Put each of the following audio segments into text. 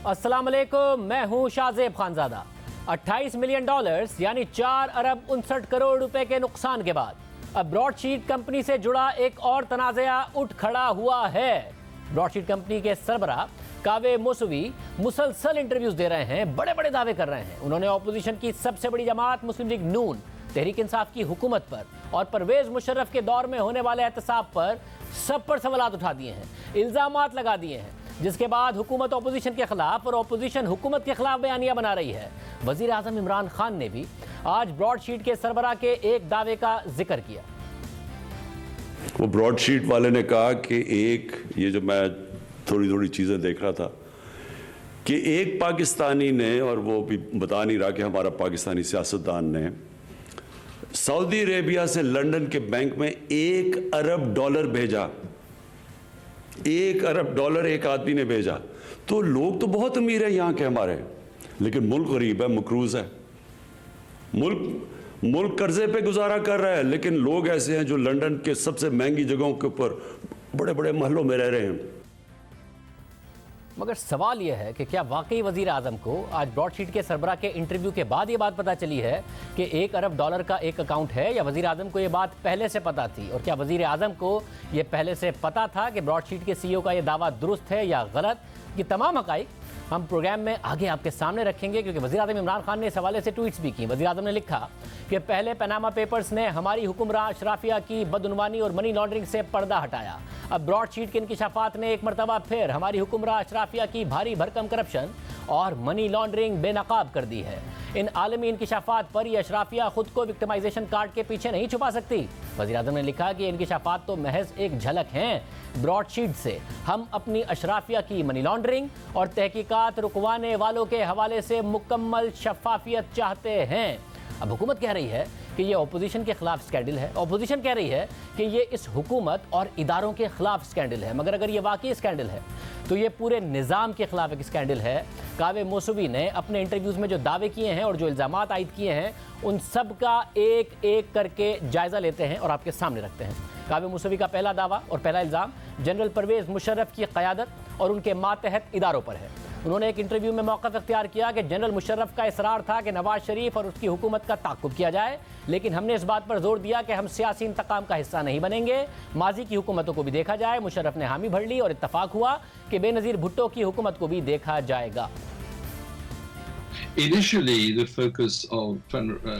अस्सलाम वालेकुम, मैं हूं शाहजेब खानजादा। 28 मिलियन डॉलर्स यानी 4 अरब 59 करोड़ रुपए के नुकसान के बाद अब ब्रॉडशीट कंपनी से जुड़ा एक और तनाज़ा उठ खड़ा हुआ है। ब्रॉडशीट कंपनी के सरबराह कावे मौसवी मुसलसल इंटरव्यूज दे रहे हैं, बड़े बड़े दावे कर रहे हैं। उन्होंने ऑपोजिशन की सबसे बड़ी जमात मुस्लिम लीग नून, तहरीक इंसाफ की हुकूमत पर और परवेज मुशर्रफ के दौर में होने वाले एहतसाब पर सब पर सवालात उठा दिए हैं, इल्जामात लगा दिए हैं, जिसके बाद हुकूमत ऑपोजिशन के खिलाफ और ऑपोजिशन हुकूमत के खिलाफ बयानियां बना रही है। वजीर आजम इमरान खान ने भी आज ब्रॉडशीट के सरबराह के एक दावे का जिक्र किया। वो ब्रॉडशीट वाले ने कहा कि ये जो मैं थोड़ी थोड़ी चीज़ें देख रहा था कि एक पाकिस्तानी ने, और वो भी बता नहीं रहा कि हमारा पाकिस्तानी सियासतदान ने, सऊदी अरेबिया से लंदन के बैंक में $1 अरब भेजा। $1 अरब एक आदमी ने भेजा। तो लोग तो बहुत अमीर है यहाँ के हमारे, लेकिन मुल्क गरीब है, मकरूज है। मुल्क कर्जे पे गुजारा कर रहा है, लेकिन लोग ऐसे हैं जो लंदन के सबसे महंगी जगहों के ऊपर बड़े बड़े महलों में रह रहे हैं। मगर सवाल यह है कि क्या वाकई वजीर आजम को आज ब्रॉडशीट के सरबराह के इंटरव्यू के बाद ये बात पता चली है कि $1 अरब का एक अकाउंट है, या वजीर आजम को ये बात पहले से पता थी? और क्या वजीर आजम को ये पहले से पता था कि ब्रॉडशीट के CEO का ये दावा दुरुस्त है या गलत? ये तमाम हक़ाइक़ हम प्रोग्राम में आगे आपके सामने रखेंगे, क्योंकि वज़ीर आज़म इमरान खान ने इस हवाले से ट्वीट्स भी की। वज़ीर आज़म ने लिखा कि पहले पनामा पेपर्स ने हमारी हुक्मरान अशराफिया की बदउनवानी और मनी लॉन्ड्रिंग से पर्दा हटाया। अब ब्रॉडशीट के इंकिशाफात ने एक मरतबा फिर हमारी हुक्मरान अशराफिया की भारी भरकम करप्शन और मनी लॉन्ड्रिंग बेनकाब कर दी है। इन आलमी इंकिशाफात पर यह अशराफिया खुद को विक्टिमाइजेशन कार्ड के पीछे नहीं छुपा सकती। वज़ीर आज़म ने लिखा कि इंकिशाफात तो महज एक झलक हैं। ब्रॉडशीट से हम अपनी अशराफिया की मनी लॉन्ड्रिंग और तहकीकात रुकवाने वालों के हवाले से मुकम्मल शफाफियत चाहते हैं। अब हुकूमत कह रही है कि ये अपोजिशन के खिलाफ स्कैंडल है, अपोजिशन कह रही है कि ये इस हुकूमत और इदारों के खिलाफ स्कैंडल है। मगर अगर ये वाकई स्कैंडल है तो ये पूरे निज़ाम के खिलाफ एक स्कैंडल है। कावे मौसवी ने अपने इंटरव्यूज़ में जो दावे किए हैं और जो इल्ज़ामात आयद किए हैं, उन सब का एक एक करके जायज़ा लेते हैं और आपके सामने रखते हैं। कावे मौसवी का पहला दावा और पहला इल्ज़ाम जनरल परवेज मुशर्रफ की क़यादत और उनके मातहत इदारों पर है। उन्होंने एक इंटरव्यू में मौक़िफ़ इख्तियार किया कि जनरल मुशर्रफ का इसरार था कि नवाज शरीफ और उसकी हुकूमत का ताक़ुब किया जाए, लेकिन हमने इस बात पर जोर दिया कि हम सियासी इंतकाम का हिस्सा नहीं बनेंगे। माजी की हुकूमतों को भी देखा जाए। मुशर्रफ ने हामी भर ली और इत्तफाक हुआ कि बेनज़ीर भुट्टो की हुकूमत को भी देखा जाएगा।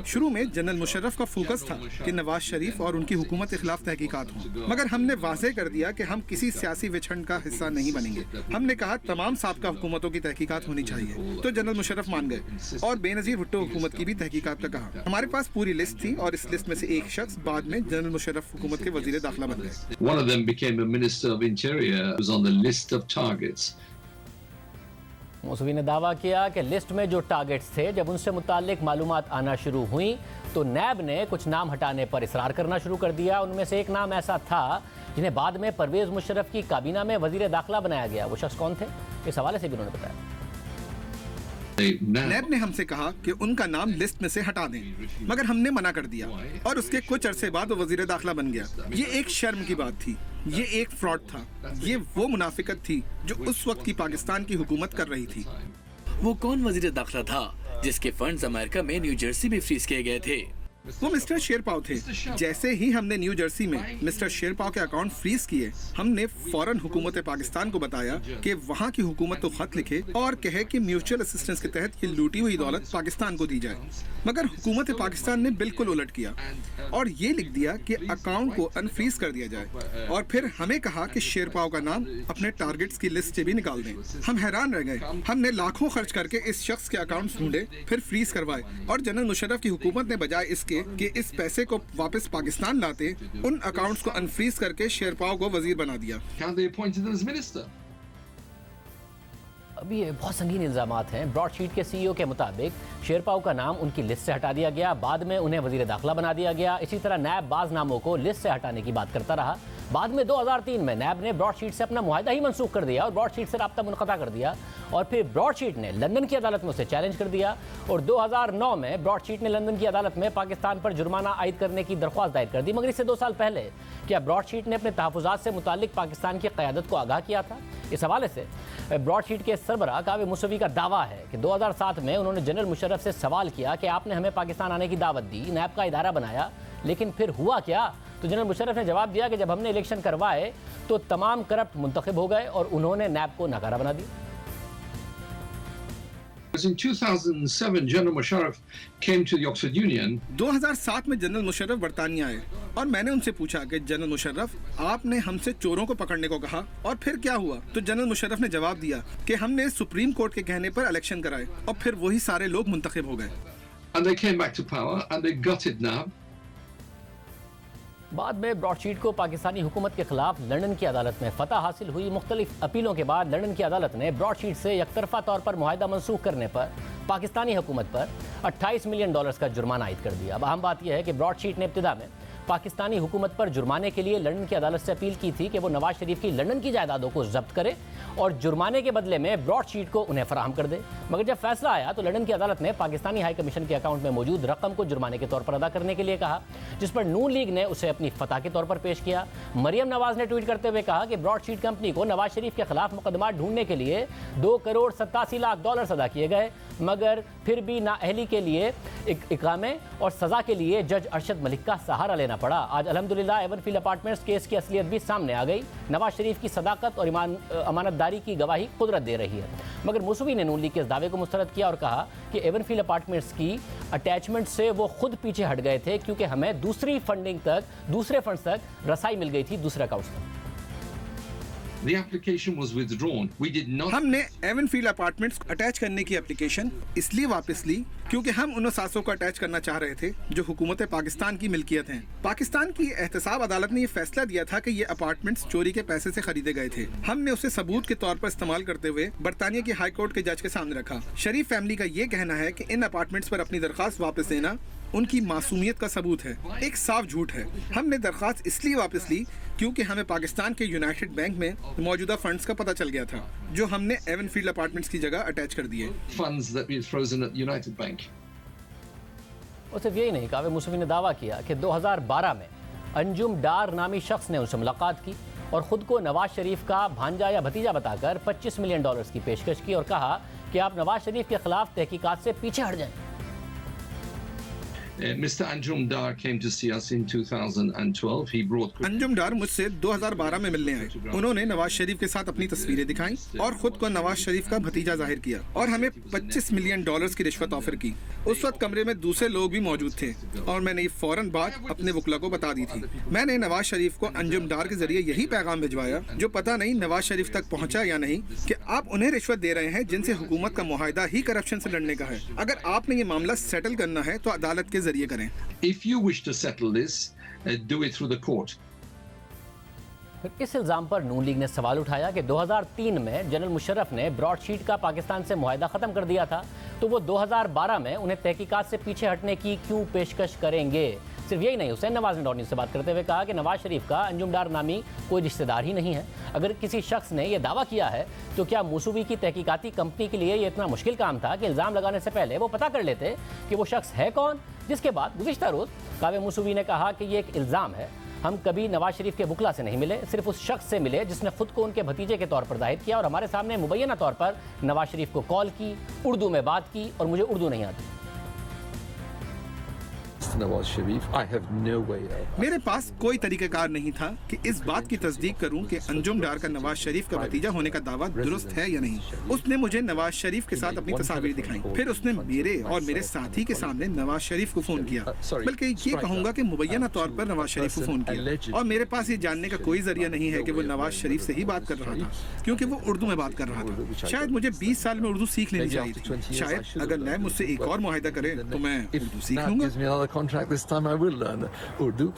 शुरू में जनरल मुशर्रफ का फोकस था कि नवाज शरीफ और उनकी हुकूमत के खिलाफ तहकीकात हों, मगर हमने वाज़ेह कर दिया कि हम किसी सियासी विछड़ का हिस्सा नहीं बनेंगे। हमने कहा तमाम साबका हुकूमतों की तहकीकात होनी चाहिए, तो जनरल मुशर्रफ मान गए और बेनज़ीर भुट्टो हुकूमत की भी तहकीकात का कहा। हमारे पास पूरी लिस्ट थी और इस लिस्ट में से एक शख्स बाद में जनरल मुशर्रफ हुकूमत के वज़ीर दाखिला बन गए। मौसवी ने दावा किया कि लिस्ट में जो टारगेट्स थे, जब उनसे मुताल्लिक मालूमात आना शुरू हुई तो नैब ने कुछ नाम हटाने पर इसरार करना शुरू कर दिया। उनमें से एक नाम ऐसा था जिन्हें बाद में परवेज मुशर्रफ की काबीना में वजीर दाखिला बनाया गया। वो शख्स कौन थे, इस हवाले से भी उन्होंने बताया। नैब ने हमसे कहा कि उनका नाम लिस्ट में से हटा दें, मगर हमने मना कर दिया और उसके कुछ अरसे बाद वो वजीर दाखिला बन गया। ये एक शर्म की बात थी, ये एक फ्रॉड था, ये वो मुनाफिकत थी जो उस वक्त की पाकिस्तान की हुकूमत कर रही थी। वो कौन वजीर दाखिला था जिसके फंड्स अमेरिका में न्यू जर्सी में फ्रीज किए गए थे? वो मिस्टर शेरपाव थे। जैसे ही हमने न्यू जर्सी में मिस्टर शेरपाव के अकाउंट फ्रीज किए, हमने फौरन हुकूमत पाकिस्तान को बताया कि वहाँ की हुकूमत को खत लिखे और कहे कि म्यूचुअल असिस्टेंस के तहत ये लूटी हुई दौलत पाकिस्तान को दी जाए। मगर हुकूमत पाकिस्तान ने बिल्कुल उलट किया और ये लिख दिया कि अकाउंट को अनफ्रीज कर दिया जाए, और फिर हमें कहा कि शेरपाव का नाम अपने टारगेट्स की लिस्ट से भी निकाल दें। हम हैरान रह गए। हमने लाखों खर्च करके इस शख्स के अकाउंट्स ढूंढे, फिर फ्रीज करवाए, और जनरल मुशर्रफ की हुकूमत ने बजाय इसके कि इस पैसे को वापस पाकिस्तान लाते, उन अकाउंट्स को अनफ्रीज करके शेरपाव को वजीर बना दिया। अभी ये बहुत संगीन इल्ज़ामात हैं। ब्रॉडशीट के CEO के मुताबिक शेरपाव का नाम उनकी लिस्ट से हटा दिया गया, बाद में उन्हें वजीर दाखिला बना दिया गया। इसी तरह नैब बाज़ नामों को लिस्ट से हटाने की बात करता रहा। बाद में 2003 में नैब ने ब्रॉडशीट से अपना मुआहदा ही मनसूख कर दिया और ब्रॉडशीट से राब्ता मुनक़ता कर दिया और फिर ब्रॉडशीट ने लंदन की अदालत में उसे चैलेंज कर दिया और 2009 में ब्रॉडशीट ने लंदन की अदालत में पाकिस्तान पर जुर्माना आयद करने की दरख्वास्त दायर कर दी। मगर इससे 2 साल पहले क्या ब्रॉडशीट ने अपने तहफ़्फ़ुज़ात से मुताल्लिक पाकिस्तान की क़यादत को आगाह किया था? इस हवाले से ब्रॉडशीट के सरबराह कावे मूसवी का दावा है कि 2007 में उन्होंने जनरल मुशर्रफ से सवाल किया कि आपने हमें पाकिस्तान आने की दावत दी, नैब का इदारा बनाया, लेकिन फिर हुआ क्या? तो जनरल मुशर्रफ ने जवाब दिया कि जब हमने इलेक्शन करवाए तो तमाम करप्ट मुंतखब हो गए और उन्होंने नैब को नाकारा बना दिया। In 2007, General Musharraf came to the Oxford Union. 2007 में जनरल मुशर्रफ बरतानिया आए और मैंने उनसे पूछा कि जनरल मुशर्रफ, आपने हमसे चोरों को पकड़ने को कहा और फिर क्या हुआ? तो जनरल मुशर्रफ ने जवाब दिया कि हमने सुप्रीम कोर्ट के कहने पर इलेक्शन कराए और फिर वही सारे लोग मुंतखब हो गए। And they came back to power and they gutted NAB. बाद में ब्रॉडशीट को पाकिस्तानी हुकूमत के खिलाफ लंदन की अदालत में फतह हासिल हुई। मुख्तलिफ अपीलों के बाद लंदन की अदालत ने ब्रॉडशीट से यकतरफा तौर पर मुआहदा मनसूख करने पर पाकिस्तानी हुकूमत पर $28 मिलियन का जुर्माना आयद कर दिया। अब अहम बात यह है कि ब्रॉडशीट ने इब्तिदा में पाकिस्तानी हुकूमत पर जुर्माने के लिए लंदन की अदालत से अपील की थी कि वो नवाज शरीफ की लंदन की जायदादों को जब्त करे और जुर्माने के बदले में ब्रॉडशीट को उन्हें फराहम कर दे। मगर जब फैसला आया तो लंदन की अदालत ने पाकिस्तानी हाई कमीशन के अकाउंट में मौजूद रकम को जुर्माने के तौर पर अदा करने के लिए कहा, जिस पर नून लीग ने उसे अपनी फतह के तौर पर पेश किया। मरियम नवाज ने ट्वीट करते हुए कहा कि ब्रॉडशीट कंपनी को नवाज शरीफ के खिलाफ मुकदमा ढूंढने के लिए $2,87,00,000 अदा किए गए, मगर फिर भी नाअहली के लिए इकामे और सजा के लिए जज अरशद मलिक का सहारा लेना पड़ा। आज अल्हम्दुलिल्लाह एवनफील्ड अपार्टमेंट्स केस की असलियत भी सामने आ गई। नवाज शरीफ की सदाकत और अमानतदारी की गवाही कुदरत दे रही है। मगर मूसवी ने नून लीग के इस दावे को मुस्तरद किया और कहा कि एवनफील्ड अपार्टमेंट्स की अटैचमेंट से वो खुद पीछे हट गए थे क्योंकि हमें दूसरे फंड्स तक रसाई मिल गई थी दूसरे अकाउंट्स तक। The application was withdrawn. We did not. हमने एवनफील्ड अपार्टमेंट्स अटैच करने की एप्लीकेशन इसलिए वापस ली क्योंकि हम उन असासों को अटैच करना चाह रहे थे जो हुकूमत पाकिस्तान की मिल्कियत हैं। पाकिस्तान की एहतसाब अदालत ने यह फैसला दिया था कि ये अपार्टमेंट्स चोरी के पैसे से खरीदे गए थे। हमने उसे सबूत के तौर पर इस्तेमाल करते हुए बरतानिया की हाई कोर्ट के जज के सामने रखा। शरीफ फैमिली का ये कहना है कि इन अपार्टमेंट्स पर अपनी दरख्वास्त वापस देना उनकी मासूमियत का सबूत है, एक साफ झूठ है। हमने दरख्वास्त इसलिए वापस ली क्योंकि हमें पाकिस्तान के यूनाइटेड बैंक में मौजूदा फंड्स का पता चल गया था जो हमने एवनफील्ड अपार्टमेंट्स की जगह अटैच कर दिए। Funds that we frozen at United Bank. और सिर्फ यही नहीं, कावे मूसवी ने दावा किया कि 2012 में अंजुम डार नामी शख्स ने उनसे मुलाकात की और ख़ुद को नवाज शरीफ का भांजा या भतीजा बताकर $25 मिलियन की पेशकश की और कहा कि आप नवाज शरीफ के खिलाफ तहकीकात से पीछे हट जाएं। Mr. Anjum Dar came to see us in 2012. He brought. Anjum डार मुझसे 2012 में मिलने आए। उन्होंने नवाज शरीफ के साथ अपनी तस्वीरें दिखाई और खुद को नवाज शरीफ का भतीजा जाहिर किया और हमें $25 मिलियन की रिश्वत ऑफर की। उस वक्त कमरे में दूसरे लोग भी मौजूद थे और मैंने ये फौरन बात अपने वकला को बता दी थी। मैंने नवाज शरीफ को अंजुम डार के जरिए यही पैगाम भिजवाया जो पता नहीं नवाज शरीफ तक पहुंचा या नहीं कि आप उन्हें रिश्वत दे रहे हैं जिनसे हुकूमत का मुआहदा ही करप्शन से लड़ने का है। अगर आपने ये मामला सेटल करना है तो अदालत के जरिए करें। If you wish to settle this, do it through the court. फिर इस इल्ज़ाम पर नून लीग ने सवाल उठाया कि 2003 में जनरल मुशर्रफ ने ब्रॉडशीट का पाकिस्तान से मुआहदा ख़त्म कर दिया था, तो वो 2012 में उन्हें तहकीकात से पीछे हटने की क्यों पेशकश करेंगे। सिर्फ यही नहीं, हुसैन नवाज ने डॉट न्यूज़ से बात करते हुए कहा कि नवाज शरीफ का अंजुम डार नामी कोई रिश्तेदार ही नहीं है। अगर किसी शख्स ने यह दावा किया है तो क्या मूसवी की तहकीकाती कंपनी के लिए ये इतना मुश्किल काम था कि इल्ज़ाम लगाने से पहले वो पता कर लेते कि वो शख्स है कौन। जिसके बाद गुज़िश्ता रोज़ कावे मूसवी ने कहा कि ये एक इल्ज़ाम है, हम कभी नवाज शरीफ के वकला से नहीं मिले, सिर्फ उस शख्स से मिले जिसने खुद को उनके भतीजे के तौर पर जाहिर किया और हमारे सामने मुबैना तौर पर नवाज शरीफ को कॉल की, उर्दू में बात की और मुझे उर्दू नहीं आती। Nawaz Sharif, I have no way मेरे पास कोई तरीक़ाकार नहीं था कि इस बात की तस्दीक करूं कि अंजुम डार का नवाज शरीफ का भतीजा होने का दावा दुरुस्त है या नहीं। उसने मुझे नवाज शरीफ के साथ अपनी तस्वीर दिखाई, फिर उसने मेरे और मेरे साथी के सामने नवाज शरीफ को फ़ोन किया, बल्कि ये कहूँगा कि मुबैना तौर पर नवाज शरीफ को फ़ोन किया और मेरे पास ये जानने का कोई जरिया नहीं है कि वो नवाज शरीफ से ही बात कर रहा था क्योंकि वो उर्दू में बात कर रहा था। शायद मुझे 20 साल में उर्दू सीख लेनी चाहिए थी। शायद अगर नैब मुझसे एक और मुआहिदा करे तो मैं उर्दू सीख लूँगा। This time I will learn Urdu.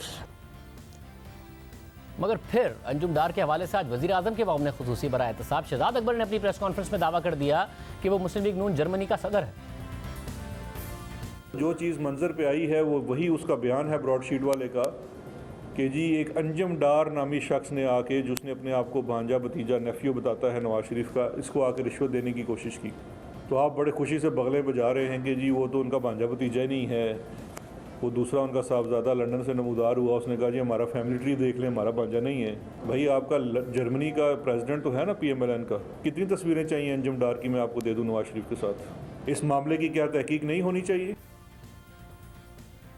मगर फिर अंजुम डार के हवाले से आज वज़ीर आज़म के बावजूद खुसूसी बराए एहतसाब शहजाद अकबर ने अपनी प्रेस कॉन्फ्रेंस में दावा कर दिया कि वो मुस्लिम लीग नून जर्मनी का सदर है। जो चीज़ मंजर पे आई है वो वही उसका बयान है ब्रॉडशीट वाले का कि जी एक अंजम डार नामी शख्स ने आके, जिसने अपने आप को भांजा भतीजा नेफ्यू बताता है नवाज शरीफ का, इसको आके रिश्वत देने की कोशिश की। तो आप बड़े खुशी से बगले बजा रहे हैं कि जी वो तो उनका भांजा भतीजा ही नहीं है, वो दूसरा उनका साहबजादा लंदन से नमूदार हुआ, उसने कहा जी हमारा फैमिली ट्री देख लें, हमारा भांजा नहीं है। भाई आपका जर्मनी का प्रेसिडेंट तो है ना PMLN का, कितनी तस्वीरें चाहिए अंजुम डार की मैं आपको दे दूं नवाज शरीफ के साथ। इस मामले की क्या तहकीक नहीं होनी चाहिए?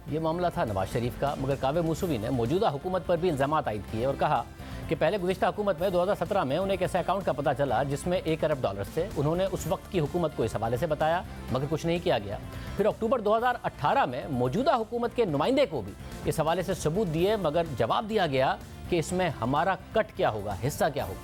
ये मामला था नवाज शरीफ का, मगर कावे मूसवी ने मौजूदा हुकूमत पर भी इल्ज़ामात आयद किए और कहा कि पहले गुज़िश्ता हुकूमत में 2017 में उन्हें एक ऐसे अकाउंट का पता चला जिसमें $1 अरब थे। उन्होंने उस वक्त की हुकूमत को इस हवाले से बताया, मगर कुछ नहीं किया गया। फिर अक्टूबर 2018 में मौजूदा हुकूमत के नुमाइंदे को भी इस हवाले से सबूत दिए, मगर जवाब दिया गया कि इसमें हमारा कट क्या होगा, हिस्सा क्या होगा।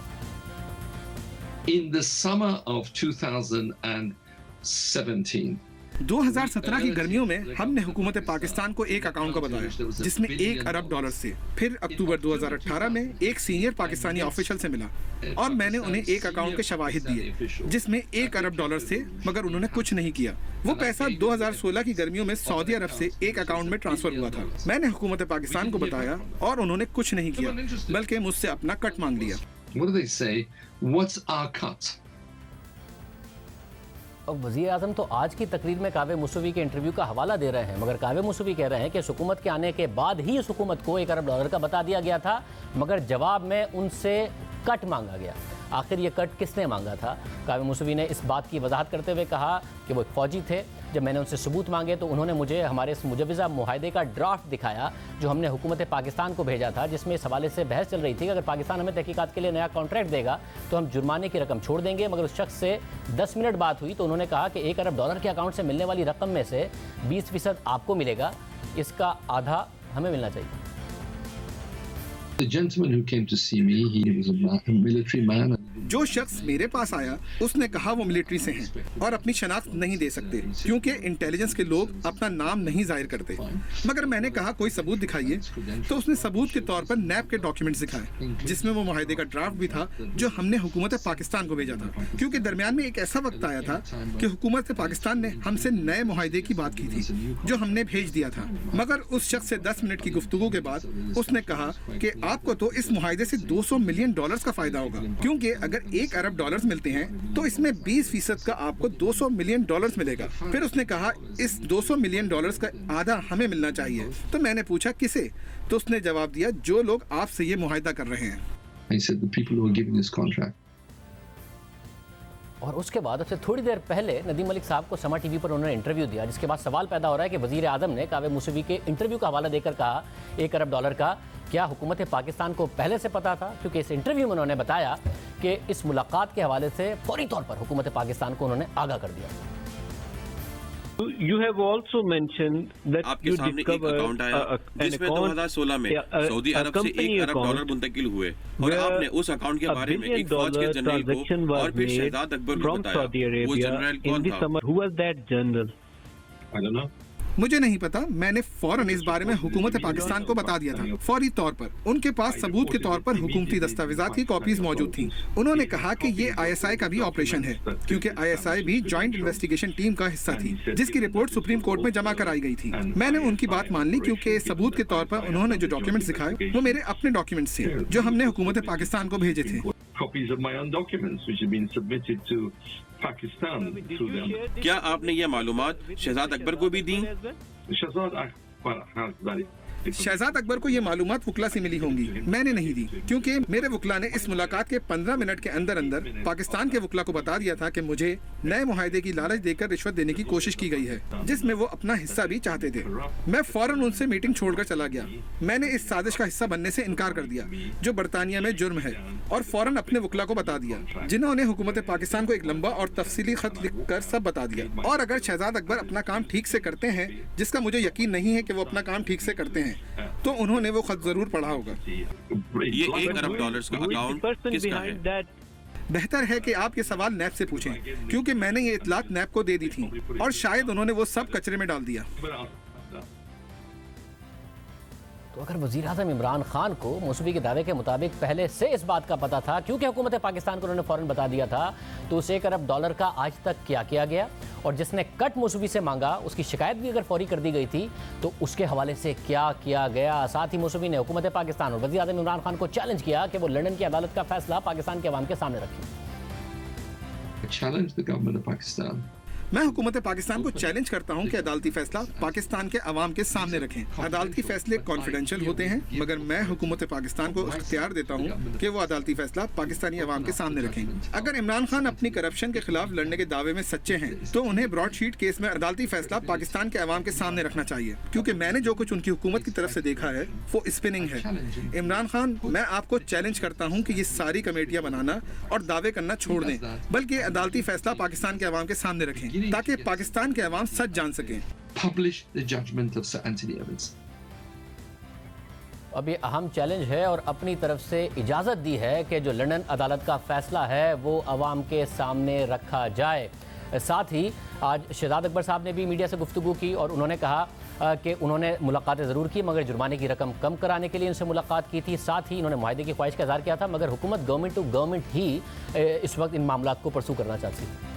In the summer of 2017, 2017 की गर्मियों में हमने हुकूमत पाकिस्तान को एक अकाउंट का बताया जिसमें $1 अरब थे। फिर अक्टूबर 2018 में एक सीनियर पाकिस्तानी ऑफिशियल से मिला और मैंने उन्हें एक अकाउंट के शवाहिद दिए जिसमें $1 अरब थे, मगर उन्होंने कुछ नहीं किया। वो पैसा 2016 की गर्मियों में सऊदी अरब से एक अकाउंट में ट्रांसफर हुआ था। मैंने हुकूमत पाकिस्तान को बताया और उन्होंने कुछ नहीं किया, बल्कि मुझसे अपना कट मांग लिया। what do they say? What's our cut? और वज़ीर आज़म तो आज की तकरीर में कावे मूसवी के इंटरव्यू का हवाला दे रहे हैं, मगर कावे मूसवी कह रहे हैं कि इस हुकूमत के आने के बाद ही इस हुकूमत को $1 अरब का बता दिया गया था, मगर जवाब में उनसे कट मांगा गया। आखिर ये कट किसने मांगा था? कावे मूसवी ने इस बात की वजाहत करते हुए कहा कि वो एक फ़ौजी थे। जब मैंने उनसे सबूत मांगे तो उन्होंने मुझे हमारे इस मुजवज़ा मुआहदे का ड्राफ्ट दिखाया जो हमने हुकूमत पाकिस्तान को भेजा था, जिसमें इस हवाले से बहस चल रही थी कि अगर पाकिस्तान हमें तहकीकात के लिए नया कॉन्ट्रैक्ट देगा तो हम जुर्माने की रकम छोड़ देंगे। मगर उस शख्स से 10 मिनट बात हुई तो उन्होंने कहा कि $1 अरब के अकाउंट से मिलने वाली रकम में से 20% आपको मिलेगा, इसका आधा हमें मिलना चाहिए। The gentleman who came to see me, he was a military man. जो शख्स मेरे पास आया उसने कहा वो मिलिट्री से हैं और अपनी शनाख्त नहीं दे सकते क्योंकि इंटेलिजेंस के लोग अपना नाम नहीं जाहिर करते। मगर मैंने कहा कोई सबूत दिखाइए, तो उसने सबूत के तौर पर नैब के डॉक्यूमेंट्स दिखाए जिसमें वो मुआहदे का ड्राफ्ट भी था जो हमने हुकूमत पाकिस्तान को भेजा था, क्योंकि दरमियान में एक ऐसा वक्त आया था कि हुकूमत पाकिस्तान ने हमसे नए मुआहदे की बात की थी जो हमने भेज दिया था। मगर उस शख्स से 10 मिनट की गुफ्तगू के बाद उसने कहा कि आपको तो इस मुआहदे से $200 मिलियन का फायदा होगा, क्योंकि अगर $1 अरब मिलते हैं तो इसमें 20% का आपको $200 मिलियन मिलेगा। फिर उसने कहा इस $200 मिलियन का आधा हमें मिलना चाहिए। तो मैंने पूछा किसे? तो उसने जवाब दिया जो लोग आपसे ये मुआहदा कर रहे हैं। I said the people who are giving this contract. और उसके बाद उससे थोड़ी देर पहले नदीम मलिक साहब को समा टीवी पर उन्होंने इंटरव्यू दिया, जिसके बाद सवाल पैदा हो रहा है कि वज़ीर आज़म ने कावे मूसवी के इंटरव्यू का हवाला देकर कहा $1 अरब का क्या हुकूमत पाकिस्तान को पहले से पता था? क्योंकि इस इंटरव्यू में उन्होंने बताया कि इस मुलाकात के हवाले से फौरी तौर पर हुकूमत पाकिस्तान को उन्होंने आगाह कर दिया। You have also mentioned that आपके you सामने एक discovered अकाउंट आया जिसमें 2016 में सऊदी अरब से $1 अरब मुंतकिल हुए और आपने उस अकाउंट के बारे में एक फौज के जनरल को और फिर शहजाद अकबर को बताया। वो जनरल कौन था? Who was that general? I don't know. मुझे नहीं पता। मैंने फौरन इस बारे में हुकूमत पाकिस्तान को बता दिया था फौरी तौर पर। उनके पास सबूत के तौर पर हुकूमती दस्तावेजात की कॉपीज मौजूद थी। उन्होंने कहा कि ये ISI का भी ऑपरेशन है, क्योंकि ISI भी जॉइंट इन्वेस्टिगेशन टीम का हिस्सा थी जिसकी रिपोर्ट सुप्रीम कोर्ट में जमा कराई गई थी। मैंने उनकी बात मान ली क्योंकि सबूत के तौर पर उन्होंने जो डॉक्यूमेंट्स दिखाए वो मेरे अपने डॉक्यूमेंट्स थे जो हमने हुकूमत पाकिस्तान को भेजे थे। Copies of my own documents which have been submitted to Pakistan through them. क्या आपने ये मालूमात शहजाद अकबर को भी दी? Shahzad Akbar has that. Shahzad Akbar को ये मालूमात वुकला से मिली होंगी, मैंने नहीं दी, क्योंकि मेरे वुकला ने इस मुलाकात के 15 मिनट के अंदर अंदर पाकिस्तान के वुकला को बता दिया था कि मुझे नए मुआहदे की लालच देकर रिश्वत देने की कोशिश की गई है जिसमें वो अपना हिस्सा भी चाहते थे। मैं फौरन उनसे मीटिंग छोड़कर चला गया। मैंने इस साजिश का हिस्सा बनने से इनकार कर दिया जो बरतानिया में जुर्म है, और फौरन अपने वुकला को बता दिया जिन्होंने हुकूमत पाकिस्तान को एक लंबा और तफसीली खत लिखकर सब बता दिया। और अगर शहजाद अकबर अपना काम ठीक से करते हैं, जिसका मुझे यकीन नहीं है कि वो अपना काम ठीक से करते हैं, तो उन्होंने वो खत जरूर पढ़ा होगा। ये $1 अरब का अकाउंट किसका है? बेहतर है कि आप ये सवाल नैब से पूछें, क्योंकि मैंने ये इतलात नैब को दे दी थी और शायद उन्होंने वो सब कचरे में डाल दिया। तो अगर वज़ीर आज़म इमरान खान को मूसवी के दावे के मुताबिक पहले से इस बात का पता था, क्योंकि हुकूमत पाकिस्तान को उन्होंने फ़ौरन बता दिया था, तो उस $1 अरब का आज तक क्या किया गया और जिसने कट मौसूवी से मांगा उसकी शिकायत भी अगर फौरी कर दी गई थी तो उसके हवाले से क्या किया गया। साथ ही मौसूवी ने हुकूमत पाकिस्तान और वज़ीर आज़म इमरान खान को चैलेंज किया कि वो लंदन की अदालत का फैसला पाकिस्तान के अवाम के सामने रखें। challenge the government of Pakistan. मैं हुकूमत पाकिस्तान को चैलेंज करता हूं कि अदालती फैसला पाकिस्तान के अवाम के सामने रखें। अदालती फैसले कॉन्फिडेंशियल होते हैं, मगर मैं हुकूमत पाकिस्तान को इख्तियार देता हूं कि वो अदालती फैसला पाकिस्तानी अवाम के सामने रखें। अगर इमरान खान अपनी करप्शन के खिलाफ लड़ने के दावे में सच्चे हैं तो उन्हें ब्रॉडशीट केस में अदालती फैसला पाकिस्तान के अवाम के सामने रखना चाहिए, क्योंकि मैंने जो कुछ उनकी हुकूमत की तरफ से देखा है वो स्पिनिंग है। इमरान खान, मैं आपको चैलेंज करता हूँ कि ये सारी कमेटियाँ बनाना और दावे करना छोड़ दें, बल्कि अदालती फैसला पाकिस्तान के अवाम के सामने रखें ताकि पाकिस्तान के अवाम सच जान सकें। Publish the judgment of Sir Anthony Evans. अब ये अहम चैलेंज है और अपनी तरफ से इजाज़त दी है कि जो लंदन अदालत का फैसला है वो अवाम के सामने रखा जाए। साथ ही आज शहजाद अकबर साहब ने भी मीडिया से गुफ्तगू की और उन्होंने कहा कि उन्होंने मुलाकातें ज़रूर की मगर जुर्माने की रकम कम कराने के लिए उनसे मुलाकात की थी। साथ ही उन्होंने मुआहदे की ख्वाहिश का इज़हार किया था, मगर हुकूमत गवर्नमेंट टू गवर्नमेंट ही इस वक्त इन मामलात को परसू करना चाहती है।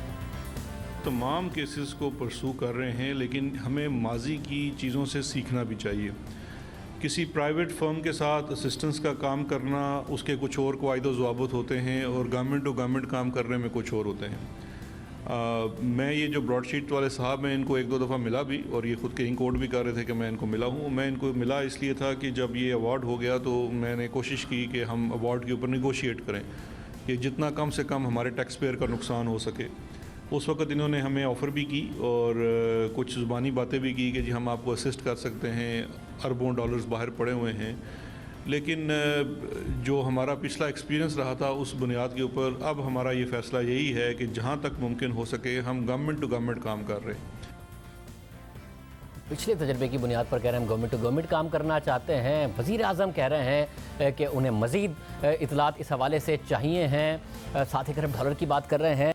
तमाम केसेस को परसू कर रहे हैं, लेकिन हमें माजी की चीज़ों से सीखना भी चाहिए। किसी प्राइवेट फर्म के साथ असिस्टेंस का काम करना, उसके कुछ और कवायद ज़वाबत होते हैं और गवर्नमेंट टू गवर्नमेंट काम करने में कुछ और होते हैं। मैं ये जो ब्रॉडशीट वाले साहब हैं इनको एक दो दफ़ा मिला भी और ये ख़ुद के इंकोर्ट भी कर रहे थे कि मैं इनको मिला हूँ। मैं इनको मिला इसलिए था कि जब ये अवार्ड हो गया तो मैंने कोशिश की कि हम अवार्ड के ऊपर निगोशिएट करें कि जितना कम से कम हमारे टैक्स पेयर का नुकसान हो सके। उस वक्त इन्होंने हमें ऑफ़र भी की और कुछ ज़ुबानी बातें भी की कि जी हम आपको असिस्ट कर सकते हैं, अरबों डॉलर्स बाहर पड़े हुए हैं। लेकिन जो हमारा पिछला एक्सपीरियंस रहा था उस बुनियाद के ऊपर अब हमारा ये फ़ैसला यही है कि जहाँ तक मुमकिन हो सके हम गवर्नमेंट टू गवर्नमेंट काम कर रहे हैं। पिछले तजर्बे की बुनियाद पर कह रहे हैं हम गवर्नमेंट टू गवर्नमेंट काम करना चाहते हैं। वज़ीर आज़म कह रहे हैं कि उन्हें मज़ीद इतलात इस हवाले से चाहिए हैं। 7 अरब डॉलर की बात कर रहे हैं।